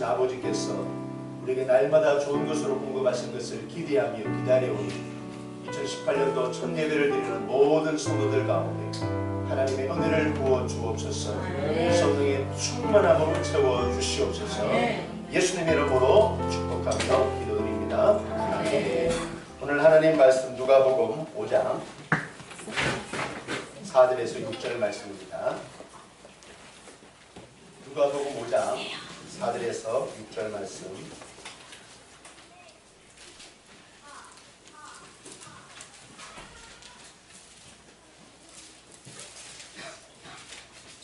아버지께서 우리에게 날마다 좋은 것으로 공급하신 것을 기대하며 기다려오니 2018년도 첫 예배를 드리는 모든 성도들 가운데 하나님의 은혜를 부어 주옵소서. 성령의 충만함으로 채워 주시옵소서. 예수님의 이름으로 축복하며 기도드립니다. 아멘. 오늘 하나님 말씀 누가복음 5장 4절에서 6절 말씀입니다. 누가복음 5장 4절에서 6절 말씀.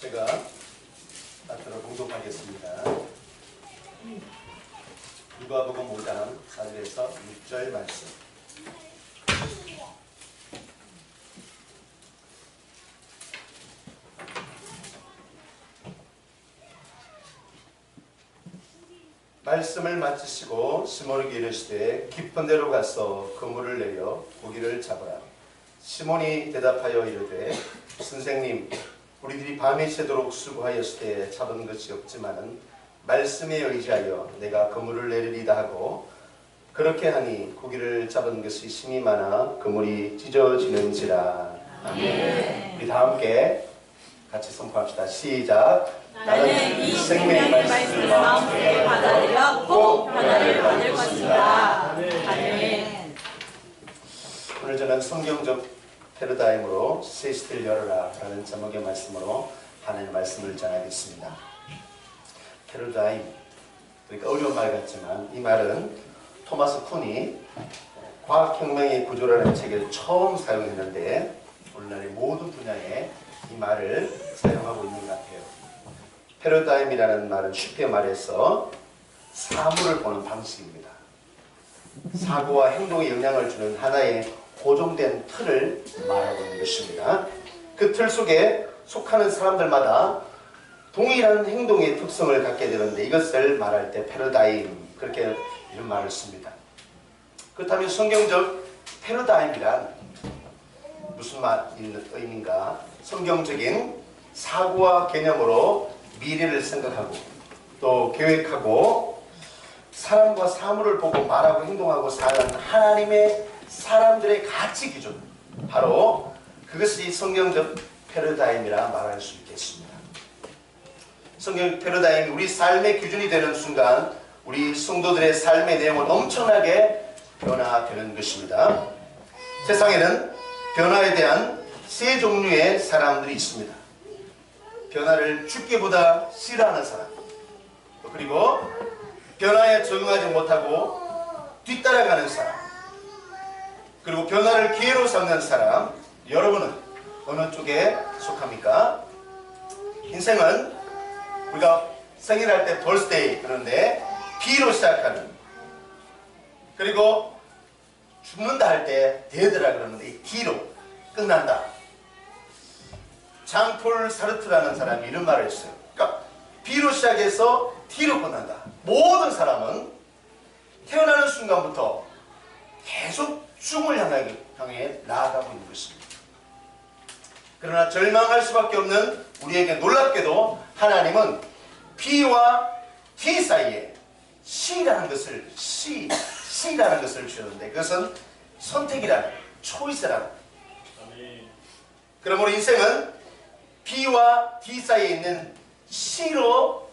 제가 앞으로 봉독하겠습니다. 누가복음 5장 4절에서 6절 말씀. 말씀을 마치시고 시몬에게 이르시되 깊은 데로 가서 그물을 내려 고기를 잡으라. 시몬이 대답하여 이르되 선생님, 우리들이 밤이 새도록 수고하였을 때 잡은 것이 없지만은 말씀에 의지하여 내가 그물을 내리리다 하고 그렇게 하니 고기를 잡은 것이 심히 많아 그물이 찢어지는지라. 아멘. 우리 다 함께 같이 선포합시다. 시작. 나는 이 생명의 말씀을 마음속에 받아들여 꼭 변화를 받을 것이다. 아멘. 오늘 저는 성경적 패러다임으로 세시를 열어라 라는 제목의 말씀으로 하나님의 말씀을 전하겠습니다. 패러다임, 그러니까 어려운 말 같지만 이 말은 토마스 쿤이 과학혁명의 구조라는 책을 처음 사용했는데 오늘날의 모든 분야에 이 말을 사용하고 있는 것 같아요. 패러다임이라는 말은 쉽게 말해서 사물을 보는 방식입니다. 사고와 행동에 영향을 주는 하나의 고정된 틀을 말하고 있는 것입니다. 그 틀 속에 속하는 사람들마다 동일한 행동의 특성을 갖게 되는데 이것을 말할 때 패러다임, 그렇게 이런 말을 씁니다. 그렇다면 성경적 패러다임이란 무슨 의미인가? 성경적인 사고와 개념으로 미래를 생각하고 또 계획하고 사람과 사물을 보고 말하고 행동하고 사는 하나님의 사람들의 가치 기준, 바로 그것이 성경적 패러다임이라 말할 수 있겠습니다. 성경 패러다임이 우리 삶의 기준이 되는 순간 우리 성도들의 삶의 내용은 엄청나게 변화되는 것입니다. 세상에는 변화에 대한 세 종류의 사람들이 있습니다. 변화를 죽기보다 싫어하는 사람, 그리고 변화에 적응하지 못하고 뒤따라가는 사람, 그리고 변화를 기회로 삼는 사람. 여러분은 어느 쪽에 속합니까? 인생은 우리가 생일할 때 birthday 그러는데 B로 시작하는, 그리고 죽는다 할 때 dead라 그러는데 이 D로 끝난다. 장폴 사르트라는 사람이 이런 말을 했어요. 그러니까 B로 시작해서 T로 끝난다. 모든 사람은 태어나는 순간부터 계속 죽음을 향해 나아가고 있는 것입니다. 그러나 절망할 수밖에 없는 우리에게 놀랍게도 하나님은 B와 T 사이에 C라는 것을 주셨는데 그것은 선택이라는, 초이스라는. 그러므로 인생은 B와 D 사이에 있는 C로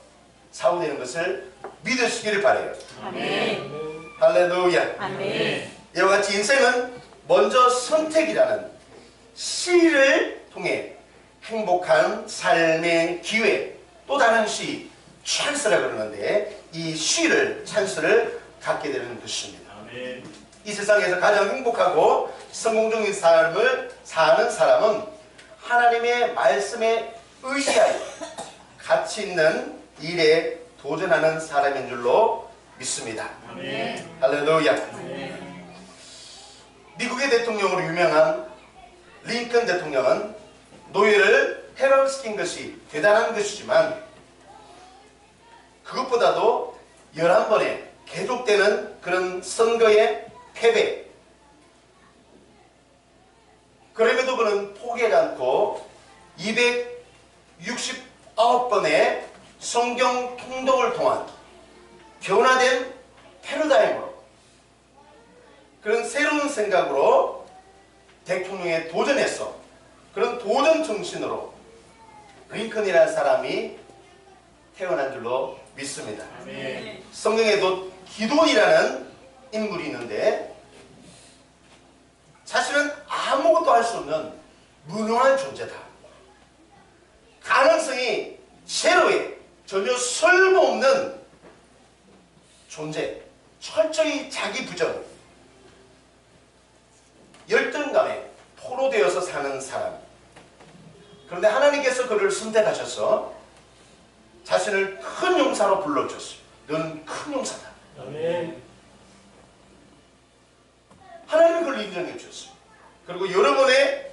사고되는 것을 믿으시기를 바라요. 아멘. 할렐루야. 아멘. 이와 같이 인생은 먼저 선택이라는 C를 통해 행복한 삶의 기회, 또 다른 C, 찬스라고 그러는데 이 C를, 찬스를 갖게 되는 것입니다. 아멘. 이 세상에서 가장 행복하고 성공적인 삶을 사는 사람은 하나님의 말씀에 의지하여 가치 있는 일에 도전하는 사람인 줄로 믿습니다. 아멘. 할렐루야. 아멘. 미국의 대통령으로 유명한 링컨 대통령은 노예를 해방시킨 것이 대단한 것이지만 그것보다도 11번의 계속되는 그런 선거의 패배, 그럼에도 그는 포기하지 않고 269번의 성경 통독을 통한 변화된 패러다임으로, 그런 새로운 생각으로 대통령에 도전해서 그런 도전 정신으로 링컨이라는 사람이 태어난 줄로 믿습니다. 아멘. 성경에도 기도원이라는 인물이 있는데 사실은 아무것도 할 수 없는 무능한 존재다. 가능성이 제로에 전혀 쓸모없는 존재, 철저히 자기 부정, 열등감에 포로되어서 사는 사람. 그런데 하나님께서 그를 선택하셔서 자신을 큰 용사로 불러줬어요. 너는 큰 용사다. 아멘. 하나님이 그걸 인정해 주셨어요. 그리고 여러분의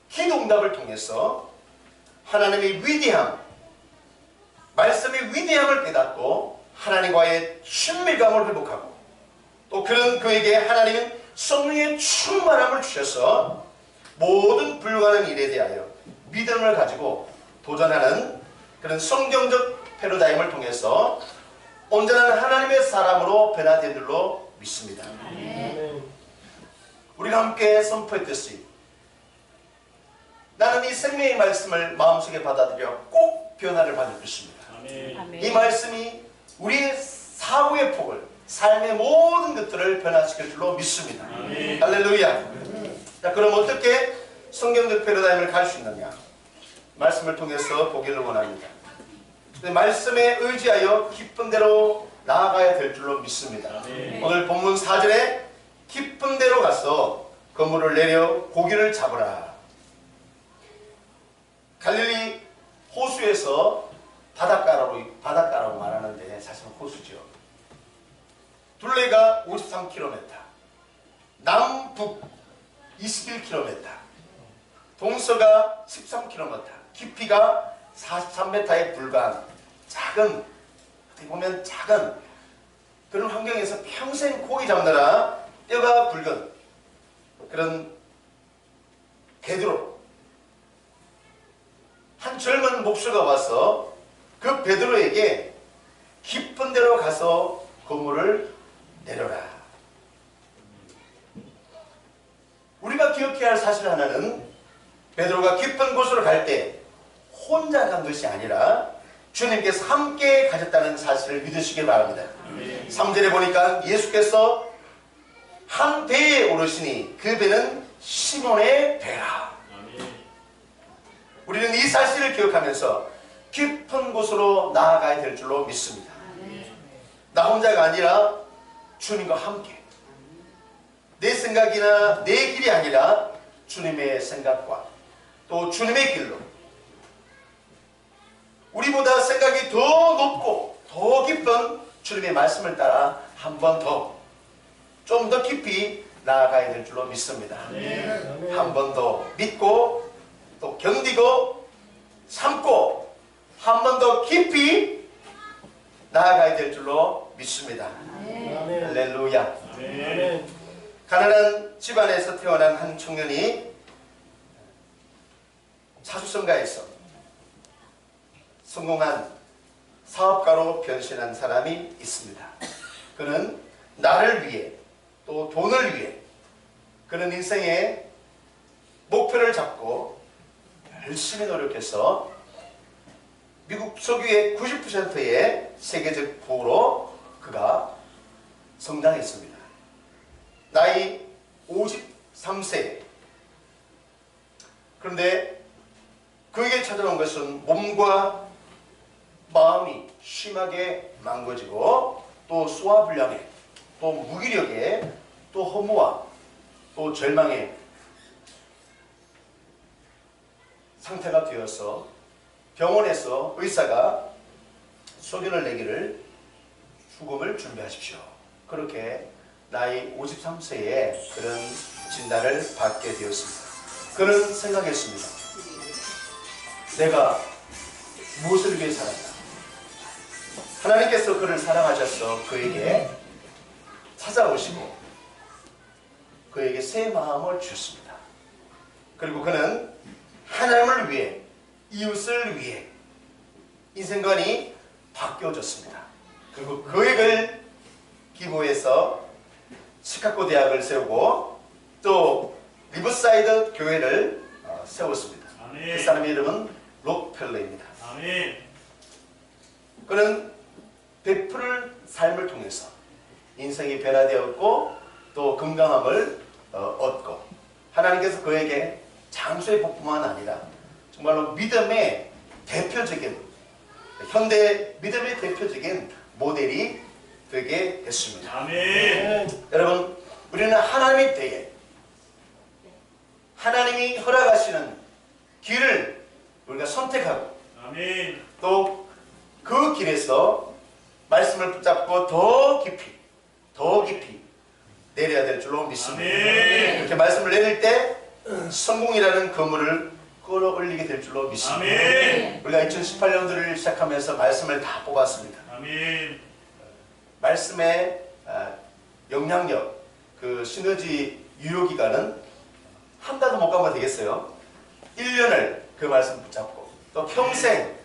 기도응답을 통해서 하나님의 위대함, 말씀의 위대함을 깨닫고 하나님과의 친밀감을 회복하고, 또 그런 그에게 하나님은 성령의 충만함을 주셔서 모든 불가능한 일에 대하여 믿음을 가지고 도전하는 그런 성경적 패러다임을 통해서 온전한 하나님의 사람으로 변화된 줄로 믿습니다. 아멘. 우리가 함께 선포했듯이 나는 이 생명의 말씀을 마음속에 받아들여 꼭 변화를 받을 것입니다. 아멘. 이 말씀이 우리의 사고의 폭을, 삶의 모든 것들을 변화시킬 줄로 믿습니다. 아멘. 할렐루야. 자, 그럼 어떻게 성경적 패러다임을 갈 수 있느냐? 말씀을 통해서 보기를 원합니다. 말씀에 의지하여 깊은 데로 나아가야 될 줄로 믿습니다. 아멘. 오늘 본문 4절에 깊은 데로 가서 그물을 내려 고기를 잡으라. 갈릴리 호수에서 바닷가라고 말하는데 사실은 호수죠. 둘레가 53km, 남북 21km, 동서가 13km, 깊이가 43m에 불과한 작은, 어떻게 보면 작은 그런 환경에서 평생 고기 잡느라 뼈가 붉은 그런 베드로, 한 젊은 목수가 와서 그 베드로에게 깊은 데로 가서 그물을 내려라. 우리가 기억해야 할 사실 하나는 베드로가 깊은 곳으로 갈 때 혼자 간 것이 아니라 주님께서 함께 가셨다는 사실을 믿으시기 바랍니다. 3절에 보니까 예수께서 한 배에 오르시니 그 배는 시몬의 배라. 우리는 이 사실을 기억하면서 깊은 곳으로 나아가야 될 줄로 믿습니다. 나 혼자가 아니라 주님과 함께, 내 생각이나 내 길이 아니라 주님의 생각과 또 주님의 길로, 우리보다 생각이 더 높고 더 깊은 주님의 말씀을 따라 한 번 더, 좀 더 깊이 나아가야 될 줄로 믿습니다. 한 번 더 믿고 또 견디고 참고 한 번 더 깊이 나아가야 될 줄로 믿습니다. 할렐루야. 아멘. 가난한 집안에서 태어난 한 청년이 사주성가에서 성공한 사업가로 변신한 사람이 있습니다. 그는 나를 위해 또 돈을 위해 그는 인생의 목표를 잡고 열심히 노력해서 미국 석유의 90%의 세계적 부로 그가 성장했습니다. 나이 53세. 그런데 그에게 찾아온 것은 몸과 마음이 심하게 망가지고 또 소화불량에 또 무기력에 또 허무와 또 절망의 상태가 되어서 병원에서 의사가 소견을 내기를 죽음을 준비하십시오. 그렇게 나이 53세에 그런 진단을 받게 되었습니다. 그는 생각했습니다. 내가 무엇을 위해 살았나? 하나님께서 그를 사랑하셔서 그에게 찾아오시고 그에게 새 마음을 주셨습니다. 그리고 그는 하나님을 위해, 이웃을 위해 인생관이 바뀌어졌습니다. 그리고 교육을 기부해서 시카고 대학을 세우고 또 리버사이드 교회를 세웠습니다. 그 사람의 이름은 록펠러입니다. 그는 베풀 삶을 통해서 인생이 변화되었고 또 건강함을 얻고 하나님께서 그에게 장수의 복뿐만 아니라 정말로 믿음의 대표적인 현대 믿음의 대표적인 모델이 되게 됐습니다. 여러분, 우리는 하나님의 때에 하나님이 허락하시는 길을 우리가 선택하고 또 그 길에서 말씀을 붙잡고 더 깊이 내려야 될 줄로 믿습니다. 이렇게 말씀을 내릴 때 성공이라는 그물을 끌어올리게 될 줄로 믿습니다. 우리가 2018년도를 시작하면서 말씀을 다 뽑았습니다. 말씀의 영향력, 그 시너지 유효기간은 한 달도 못 가면 되겠어요. 1년을 그 말씀 붙잡고 또 평생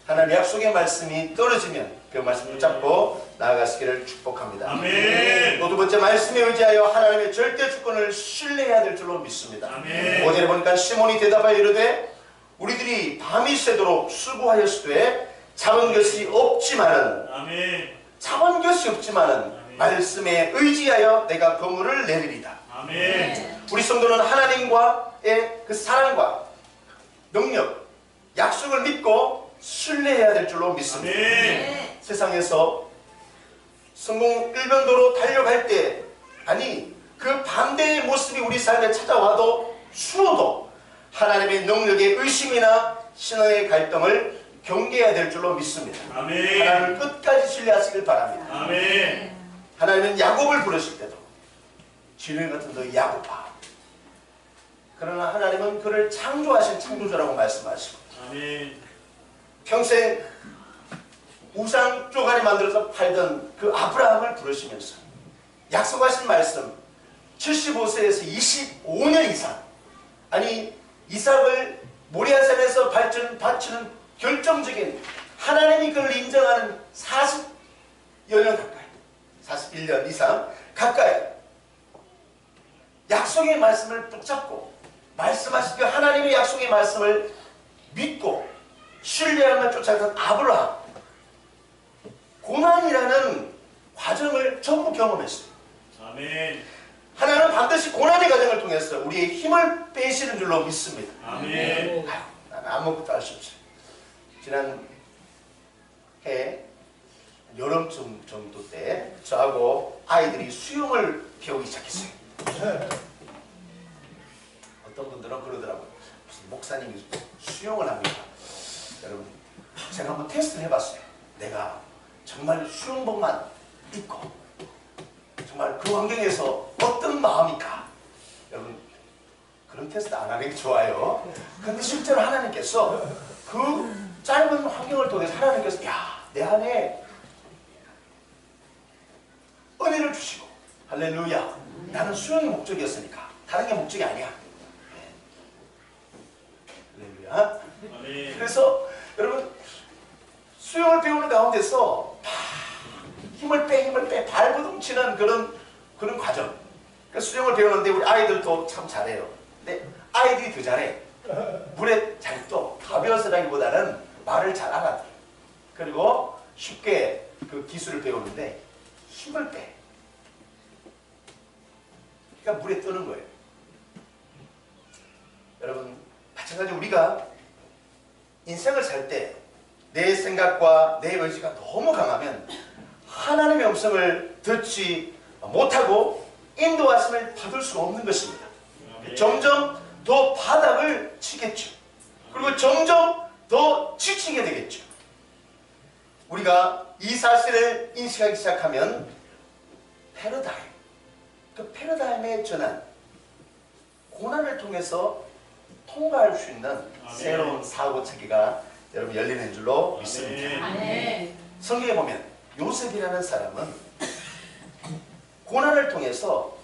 하나님 약속의 말씀이 떨어지면 그 말씀 붙잡고 나아가시기를 축복합니다. 또 두 번째, 말씀에 의지하여 하나님의 절대 주권을 신뢰해야 될 줄로 믿습니다. 5절에 보니까 시몬이 대답하여 이르되 우리들이 밤이 새도록 수고하였으되 잡은 것이 없지만은 말씀에 의지하여 내가 그물을 내리리다. 우리 성도는 하나님과의 그 사랑과 능력, 약속을 믿고 신뢰해야 될 줄로 믿습니다. 세상에서 성공 일변도로 달려갈 때 그 반대의 모습이 우리 삶에 찾아와도 수어도 하나님의 능력의 의심이나 신앙의 갈등을 경계해야 될 줄로 믿습니다. 하나님을 끝까지 신뢰하시길 바랍니다. 하나님은 야곱을 부르실 때도 진흙 같은 너 야곱아. 그러나 하나님은 그를 창조하신 창조주라고 말씀하시고 평생 우상 쪼가리 만들어서 팔던 그 아브라함을 부르시면서 약속하신 말씀 75세에서 25년 이상 이삭을 모리아산에서 바치는 결정적인 하나님이 그를 인정하는 40여 년 가까이 41년 이상 가까이 약속의 말씀을 붙잡고 말씀하신 그 하나님의 약속의 말씀을 믿고 신뢰하며 쫓아가던 아브라함, 고난이라는 과정을 전부 경험했어요. 하나님은 반드시 고난의 과정을 통해서 우리의 힘을 빼시는 줄로 믿습니다. 나는 아무것도 알 수 없어요. 지난 해 여름쯤 정도 때 저하고 아이들이 수영을 배우기 시작했어요. 어떤 분들은 그러더라고요. 무슨 목사님이 수영을 합니다. 여러분, 제가 한번 테스트를 해봤어요. 내가 정말 수영복만 입고 정말 그 환경에서 어떤 마음일까? 여러분, 그런 테스트 안 하는 게 좋아요. 근데 실제로 하나님께서 그 짧은 환경을 통해서 하나님께서 내 안에 은혜를 주시고 할렐루야. 나는 수영이 목적이었으니까 다른 게 목적이 아니야. 할렐루야. 그래서 여러분, 수영을 배우는 가운데서 힘을 빼 발버둥치는 그런 과정. 그러니까 수영을 배우는데 우리 아이들도 참 잘해요. 근데 아이들이 더 잘해. 물에 잘 떠. 가벼워서라기보다는 말을 잘 알아들어. 그리고 쉽게 그 기술을 배우는데 힘을 빼. 그러니까 물에 뜨는 거예요. 여러분, 마찬가지로 우리가 인생을 살 때 내 생각과 내 의지가 너무 강하면 하나님의 음성을 듣지 못하고 인도하심을 받을 수가 없는 것입니다. 점점 더 바닥을 치겠죠. 그리고 점점 더 지치게 되겠죠. 우리가 이 사실을 인식하기 시작하면 그 패러다임의 전환, 고난을 통해서 통과할 수 있는 새로운 사고체계가 여러분 열리는 줄로 믿습니다. 성경에 보면 요셉이라는 사람은 고난을 통해서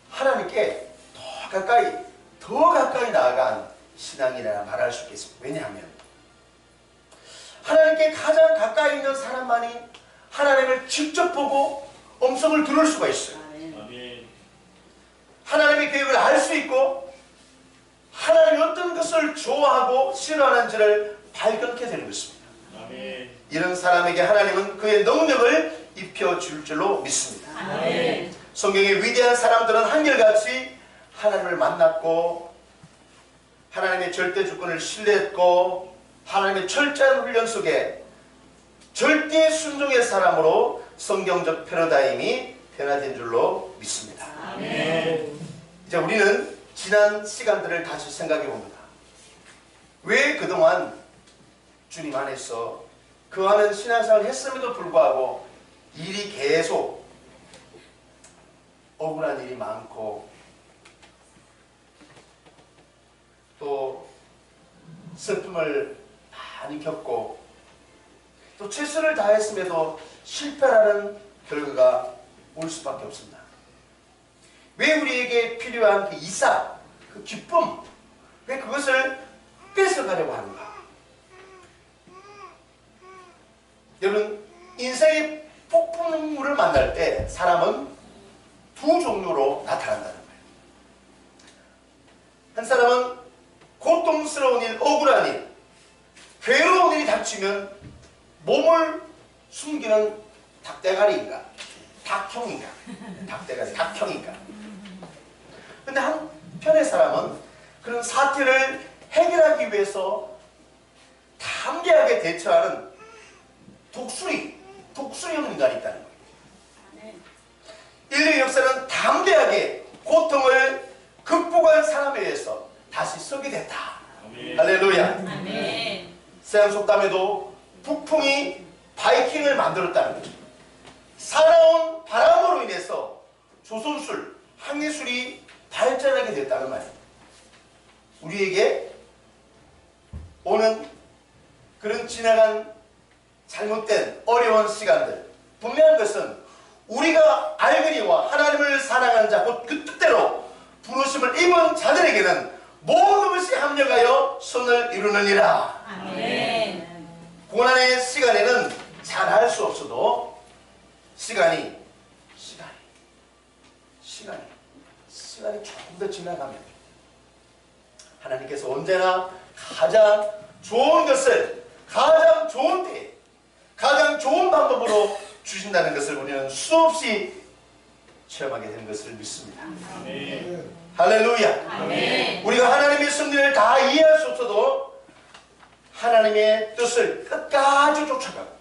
하나님께 더 가까이 나아간 신앙이라 말할 수 있겠습니다. 왜냐하면 하나님께 가장 가까이 있는 사람만이 하나님을 직접 보고 음성을 들을 수가 있어요. 아멘. 하나님의 계획을 알 수 있고 하나님이 어떤 것을 좋아하고 싫어하는지를 발견케 되는 것입니다. 아멘. 이런 사람에게 하나님은 그의 능력을 입혀줄 줄로 믿습니다. 아멘. 성경의 위대한 사람들은 한결같이 하나님을 만났고 하나님의 절대 주권을 신뢰했고 하나님의 철저한 훈련 속에 절대 순종의 사람으로 성경적 패러다임이 변화된 줄로 믿습니다. 아멘. 이제 우리는 지난 시간들을 다시 생각해 봅니다. 왜 그동안 주님 안에서 그하는 신앙생활을 했음에도 불구하고 일이 계속 억울한 일이 많고 또 슬픔을 많이 겪고 또 최선을 다했음에도 실패라는 결과가 올 수밖에 없습니다. 왜 우리에게 필요한 그 이사, 그 기쁨, 왜 그것을 뺏어가려고 하는가? 여러분, 인생의 폭풍물을 만날 때 사람은 두 종류로 나타난다는 거예요. 한 사람은 고통스러운 일, 억울한 일, 괴로운 일이 닥치면 몸을 숨기는 닭대가리인가? 닭형인가? 닭대가리, 닭형인가? 근데 한편의 사람은 그런 사태를 해결하기 위해서 담대하게 대처하는 독수리 인간이 있다는 거예요. 인류의 역사는 담대하게 고통을 극복한 사람에 의해서 다시 서게 됐다. 아멘. 할렐루야. 아멘. 서양 속담에도 북풍이 바이킹을 만들었다는 거죠. 살아온 바람으로 인해서 조선술, 항해술이 발전하게 됐다는 말이에요. 우리에게 오는 그런 지나간 잘못된 어려운 시간들, 분명한 것은 우리가 알거니와 하나님을 사랑하는 자, 곧 그 뜻대로 부르심을 입은 자들에게는 모든 것이 합력하여 선을 이루느니라. 아멘. 고난의 시간에는 잘할 수 없어도 시간이 조금 더 지나가면 하나님께서 언제나 가장 좋은 것을 가장 좋은 때에 가장 좋은 방법으로 주신다는 것을 우리는 수없이 체험하게 되는 것을 믿습니다. 아멘. 할렐루야. 아멘. 우리가 하나님의 섭리를 다 이해할 수 없어도 하나님의 뜻을 끝까지 쫓아가고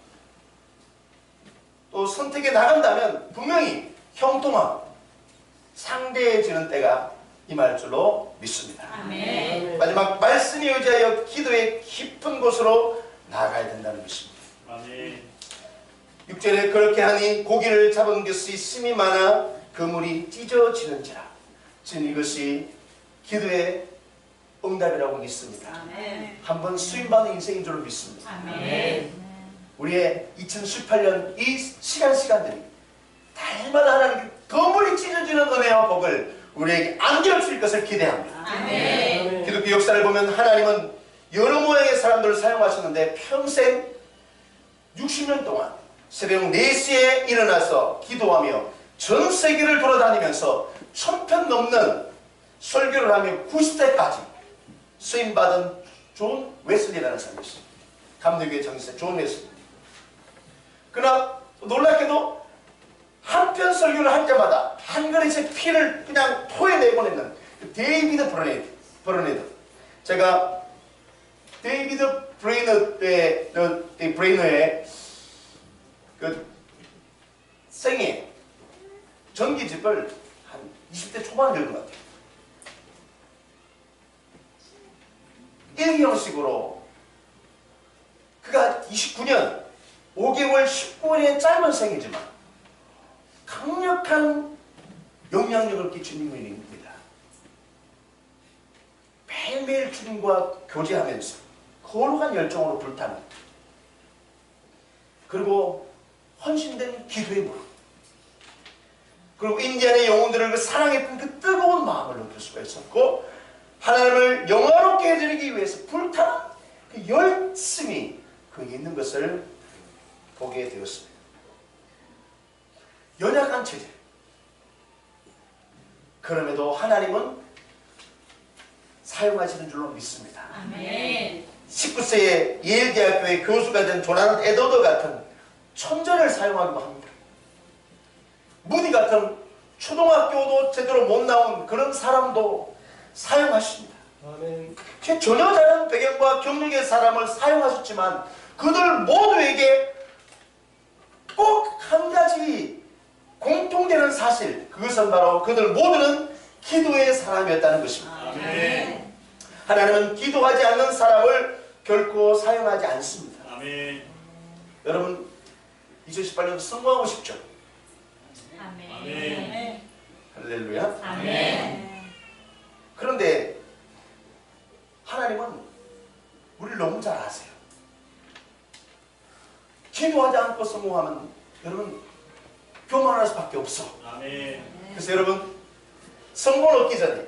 또 선택에 나간다면 분명히 형통하고 상대해지는 때가 임할 줄로 믿습니다. 아멘. 마지막 말씀에 의지하여 기도의 깊은 곳으로 나아가야 된다는 것입니다. 아멘. 6절에 그렇게 하니 고기를 잡은 것이 심이 많아 그물이 찢어지는지라. 지금 이것이 기도의 응답이라고 믿습니다. 아멘. 한번 수임받은 인생인 줄로 믿습니다. 아멘. 우리의 2018년 이 시간들이 달마다 하나님께 그물이 찢어지는 은혜와 복을 우리에게 안겨주실 것을 기대합니다. 아멘. 기독교 역사를 보면 하나님은 여러 모양의 사람들을 사용하셨는데 평생 60년 동안 새벽 4시에 일어나서 기도하며 전 세계를 돌아다니면서 1000편 넘는 설교를 하며 90세까지 쓰임받은 존 웨슬리라는 사람이 있습니다. 감리교회 장로세 존 웨슬리. 그러나 놀랍게도 한 편 설교를 할 때마다 한 그릇의 피를 그냥 토해내곤 했는 데이비드 브레네드. 제가 데이비드 브레이너의 그 생애 전기집을 한 20대 초반에 읽은 것 같아요. 일기 형식으로 그가 29년 5개월 19일의 짧은 생이지만 강력한 영향력을 끼친 인물입니다. 매일매일 주님과 교제하면서 거룩한 열정으로 불타는 그리고 헌신된 기도의 무릎 그리고 인디안의 영혼들을 그 사랑했던 그 뜨거운 마음을 느낄 수가 있었고 하나님을 영화롭게 해드리기 위해서 불타는 그 열심이 거기에 있는 것을 보게 되었습니다. 곤란한 체제. 그럼에도 하나님은 사용하시는 줄로 믿습니다. 아멘. 19세에 예일대학교의 교수가 된 조나단 에드워드 같은 천재를 사용하기도 합니다. 무디 같은 초등학교도 제대로 못 나온 그런 사람도 사용하십니다. 아멘. 전혀 다른 배경과 경력의 사람을 사용하셨지만 그들 모두에게 꼭 한 가지 공통되는 사실, 그것은 바로 그들 모두는 기도의 사람이었다는 것입니다. 아멘. 하나님은 기도하지 않는 사람을 결코 사용하지 않습니다. 아멘. 여러분 2018년 성공하고 싶죠? 아멘. 할렐루야. 아멘. 그런데 하나님은 우리를 너무 잘 아세요. 기도하지 않고 성공하면 여러분 교만할 수밖에 없어. 아멘. 그래서 여러분 성공을 얻기 전에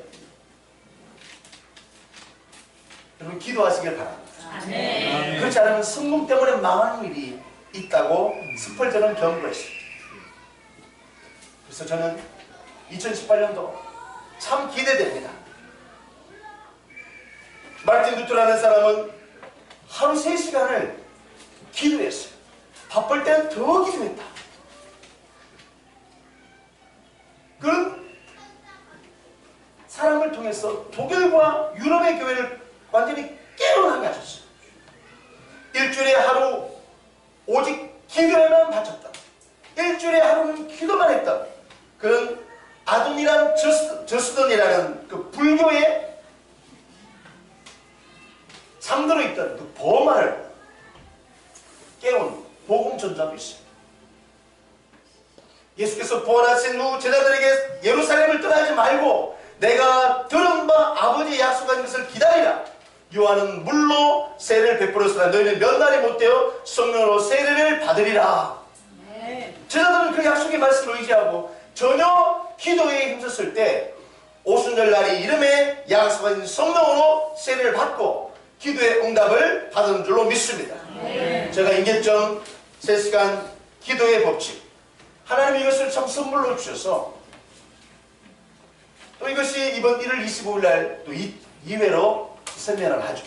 여러분 기도하시길 바랍니다. 아멘. 그렇지 않으면 성공 때문에 망하는 일이 있다고 스펄전은 경고했습니다. 그래서 저는 2018년도 참 기대됩니다. 마르틴 루터라는 사람은 하루 3시간을 기도했어요. 바쁠 때는 더 기도했다. 그런 사람을 통해서 독일과 유럽의 교회를 완전히 깨어나게 하셨어요. 일주일에 하루 오직 기도에만 바쳤다. 일주일에 하루는 기도만 했다. 그런 아돈이란 저스던이라는 그 불교의 잠들어 있던 그 범화를 깨운 복음 전자도 있습니다. 예수께서 부활하신 후 제자들에게 예루살렘을 떠나지 말고 내가 들은 바 아버지의 약속한 것을 기다리라. 요한은 물로 세례를 베풀었으나 너희는 몇 날이 못되어 성령으로 세례를 받으리라. 제자들은 그 약속의 말씀을 의지하고 전혀 기도에 힘썼을 때 오순절 날이 이름에 약속한 성령으로 세례를 받고 기도의 응답을 받은 줄로 믿습니다. 제가 인계점 3시간 기도의 법칙, 하나님이 이것을 참 선물로 주셔서 또 이것이 이번 1월 25일 날 또 2회로 세미나를 하죠.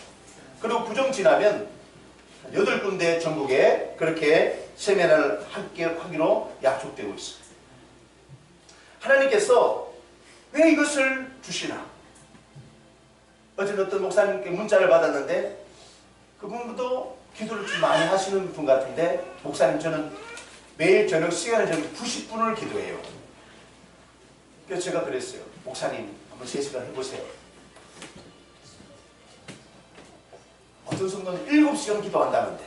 그리고 구정 지나면 8군데 전국에 그렇게 세미나를 하기로 약속되고 있습니다. 하나님께서 왜 이것을 주시나? 어제 어떤 목사님께 문자를 받았는데 그분도 기도를 좀 많이 하시는 분 같은데 목사님 저는 매일 저녁 시간을 정해 90분을 기도해요. 그래서 제가 그랬어요. 목사님 한번 3시간 해보세요. 어떤 성도는 7시간 기도한다는데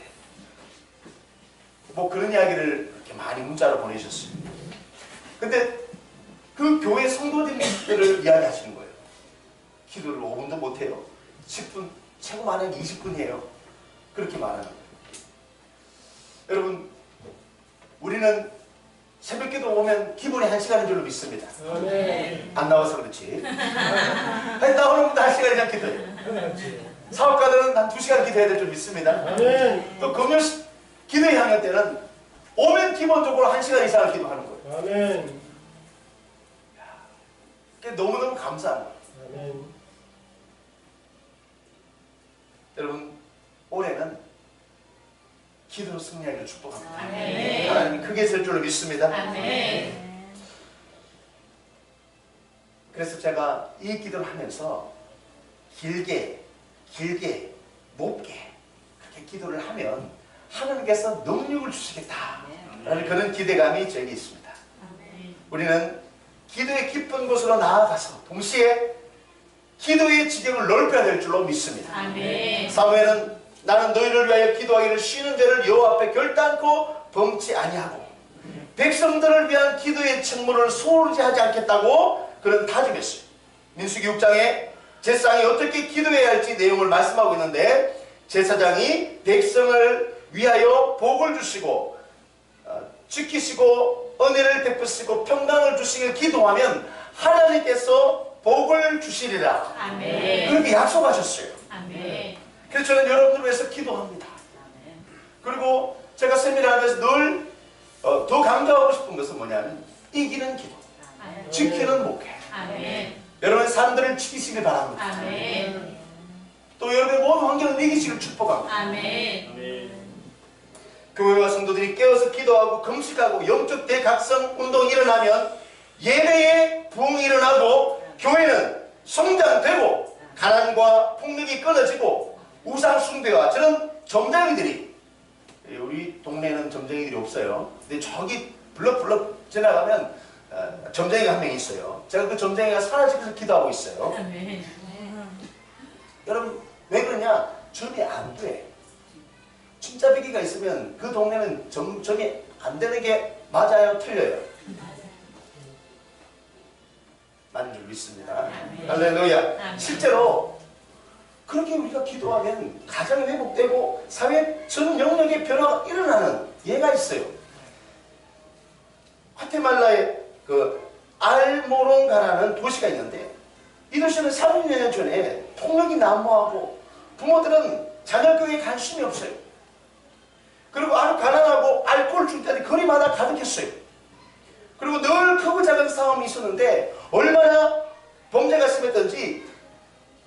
뭐 그런 이야기를 이렇게 많이 문자로 보내셨어요. 근데 그 교회 성도들을 이야기하시는 거예요. 기도를 5분도 못해요. 10분, 최고 많으면 20분 해요. 그렇게 말하는 거예요. 여러분 우리는 새벽기도 오면 기본이 1시간인 줄로 믿습니다. 안 나와서 그렇지. 아니, 나오는 분도 1시간이나 기도해요. 사업가들은 한 2시간 기도해야 될 줄 믿습니다. 또 금요 기도의 향연 때는 오면 기본적으로 1시간 이상을 기도하는 거예요. 그게 너무너무 감사한 거예요. 여러분 올해는 기도로 승리하기를 축복합니다. 하나님이 크게 있을 줄로 믿습니다. 그래서 제가 이 기도를 하면서 길게 높게 그렇게 기도를 하면 하나님께서 능력을 주시겠다라는 그런 기대감이 저에게 있습니다. 우리는 기도의 깊은 곳으로 나아가서 동시에 기도의 지경을 넓혀야 될 줄로 믿습니다. 사무엘은 나는 너희를 위하여 기도하기를 쉬는 죄를 여호와 앞에 결단코 범치 아니하고 백성들을 위한 기도의 책무를 소홀히 하지 않겠다고 그런 다짐했어요. 민수기 6장에 제사장이 어떻게 기도해야 할지 내용을 말씀하고 있는데 제사장이 백성을 위하여 복을 주시고 지키시고 은혜를 베푸시고 평강을 주시길 기도하면 하나님께서 복을 주시리라. 그렇게 약속하셨어요. 그래서 저는 여러분들을 위해서 기도합니다. 그리고 제가 세미나 하면서 늘 더 강조하고 싶은 것은 뭐냐면 이기는 기도, 아멘. 지키는 목회. 아멘. 여러분 사람들을 지키시길 바랍니다. 아멘. 또 여러분의 모든 환경을 이기시길 축복합니다. 아멘. 아멘. 교회와 성도들이 깨어서 기도하고 금식하고 영적 대각성 운동이 일어나면 예배에 부흥이 일어나고 교회는 성장되고 가난과 폭력이 끊어지고 우상 숭배와 저는 점쟁이들이, 우리 동네에는 점쟁이들이 없어요. 근데 저기 블럭블럭 지나가면 점쟁이가 한 명 있어요. 제가 그 점쟁이가 사라지기 위해서 기도하고 있어요. 아멘. 여러분 왜 그러냐? 점이 안 돼. 진짜 비기가 있으면 그 동네는 점이 안 되는 게 맞아요? 틀려요? 맞는 줄 믿습니다. 할렐루야. 아멘. 실제로 그렇게 우리가 기도하면 가정이 회복되고 사회 전 영역의 변화가 일어나는 예가 있어요. 과테말라의 그 알모롱가라는 도시가 있는데 이 도시는 30년 전에 폭력이 난무하고 부모들은 자녀 교육에 관심이 없어요. 그리고 아주 가난하고 알코올 중독자들이 거리마다 가득했어요. 그리고 늘 크고 작은 싸움이 있었는데 얼마나 범죄가 심했던지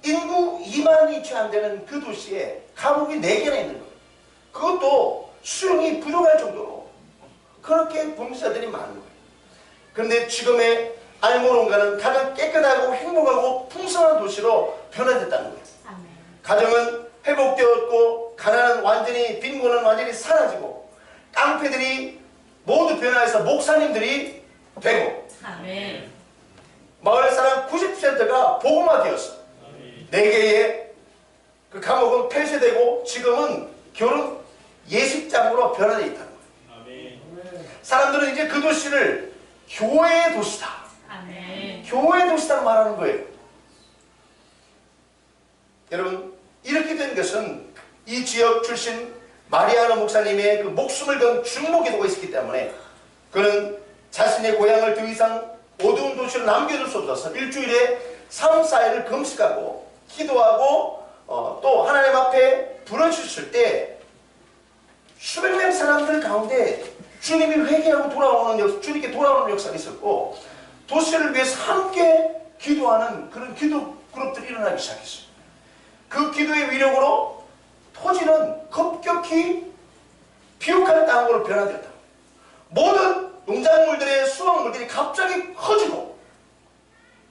인구 2만이 채 안 되는 그 도시에 감옥이 4개나 있는 거예요. 그것도 수용이 부족할 정도로 그렇게 범죄자들이 많은 거예요. 그런데 지금의 알모롱가는 가장 깨끗하고 행복하고 풍성한 도시로 변화됐다는 거예요. 아멘. 가정은 회복되었고 가난은 완전히, 빈곤은 완전히 사라지고 깡패들이 모두 변화해서 목사님들이 되고 아멘. 마을 사람 90%가 복음화되었어. 4개의 그 감옥은 폐쇄되고 지금은 결혼 예식장으로 변화되어 있다는 거예요. 아멘. 사람들은 이제 그 도시를 교회의 도시다, 아멘. 교회의 도시다 말하는 거예요. 여러분 이렇게 된 것은 이 지역 출신 마리아노 목사님의 그 목숨을 건 중보기도가 있었기 때문에 그는 자신의 고향을 더 이상 어두운 도시로 남겨둘 수 없어서 일주일에 3, 4일을 금식하고 기도하고 또 하나님 앞에 부르짖을 때 수백 명 사람들 가운데 주님이 회개하고 돌아오는 주님께 돌아오는 역사가 있었고 도시를 위해서 함께 기도하는 그런 기도 그룹들이 일어나기 시작했어요. 그 기도의 위력으로 토지는 급격히 비옥한 땅으로 변화되었다. 모든 농작물들의 수확물들이 갑자기 커지고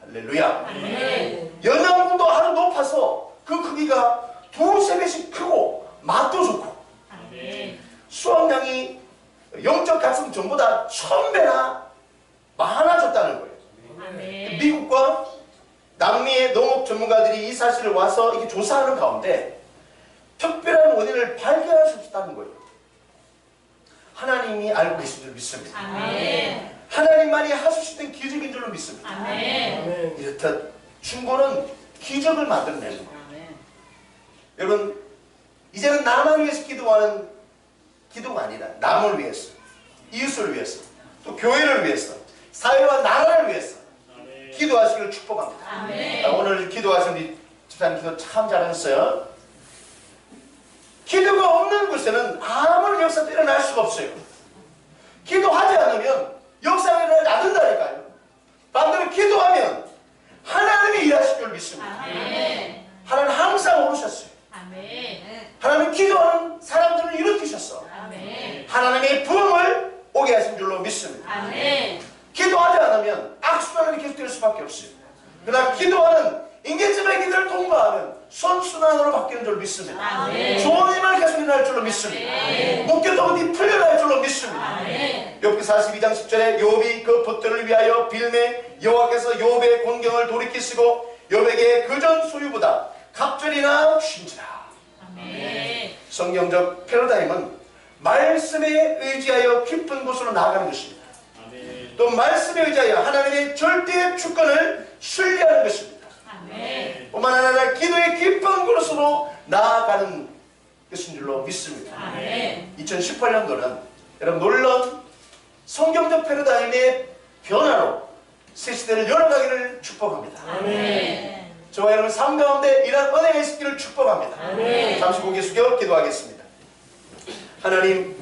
할렐루야. 아멘. 영양분도 아주 높아서 그 크기가 2~3배씩 크고 맛도 좋고 아멘. 수확량이 영적 가슴 전보다 1000배나 많아졌다는 거예요. 아멘. 미국과 남미의 농업 전문가들이 이 사실을 와서 이렇게 조사하는 가운데 특별한 원인을 발견할 수 있다는 거예요. 하나님이 알고 계신 줄 믿습니다. 아멘. 하나님만이 하실 수 있는 기적인 줄로 믿습니다. 아멘. 아멘. 이렇듯 중고는 기적을 만들어내는 거예요. 여러분 이제는 나만 위해서 기도하는 기도가 아니라 남을 위해서, 이웃을 위해서, 또 교회를 위해서, 사회와 나라를 위해서 아멘. 기도하시기를 축복합니다. 아멘. 오늘 기도하신 우리 집사님 기도 참 잘하셨어요. 기도가 없는 곳에는 아무런 역사도 일어날 수가 없어요. 기도하지 않으면 역사가 일어나지 않는다니까요. 반대로 기도하면 하나님이 일하실 줄 믿습니다. 아멘. 하나님 항상 오르셨어요. 아멘. 하나님 기도하는 사람들을 일으키셨어. 아멘. 하나님의 부흥을 오게 하신 줄로 믿습니다. 아멘. 기도하지 않으면 악순환이 계속될 수밖에 없어요. 그러나 기도하는 인계점의 기도를 통과하면 선순환으로 바뀌는 줄 믿습니다. 아멘. 좋은 힘을 계속 일어날 줄로 믿습니다. 아멘. 목격도 어디 풀려날 줄로 믿습니다. 아멘. 욥기 42장 10절에 욥이 그 벗들을 위하여 빌매 여호와께서 욥의 공경을 돌이키시고 욥에게 그전 소유보다 갑절이나 쉰지라. 아멘. 성경적 패러다임은 말씀에 의지하여 깊은 곳으로 나아가는 것입니다. 아멘. 또 말씀에 의지하여 하나님의 절대 주권을 신뢰하는 것입니다. 아멘. 뿐만 아니라 기도의 깊은 곳으로 나아가는 것인 줄로 믿습니다. 아멘. 2018년도는 여러분 놀라운 성경적 패러다임의 변화로 새 시대를 열어가기를 축복합니다. 아멘. 저와 여러분 삶 가운데 이러한 은혜가 있기를 축복합니다. 아멘. 잠시 고개 숙여 기도하겠습니다. 하나님,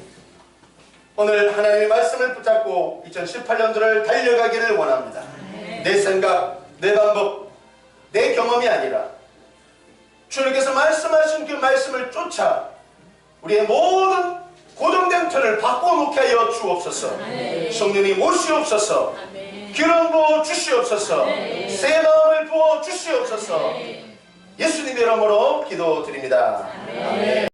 오늘 하나님의 말씀을 붙잡고 2018년도를 달려가기를 원합니다. 내 생각, 내 방법, 내 경험이 아니라 주님께서 말씀하신 그 말씀을 쫓아 우리의 모든 고정된 틀을 바꿔놓게 하여 주옵소서. 성령님 오시옵소서. 기름 부어 주시옵소서. 새 마음을 부어 주시옵소서. 예수님의 이름으로 기도드립니다. 아멘.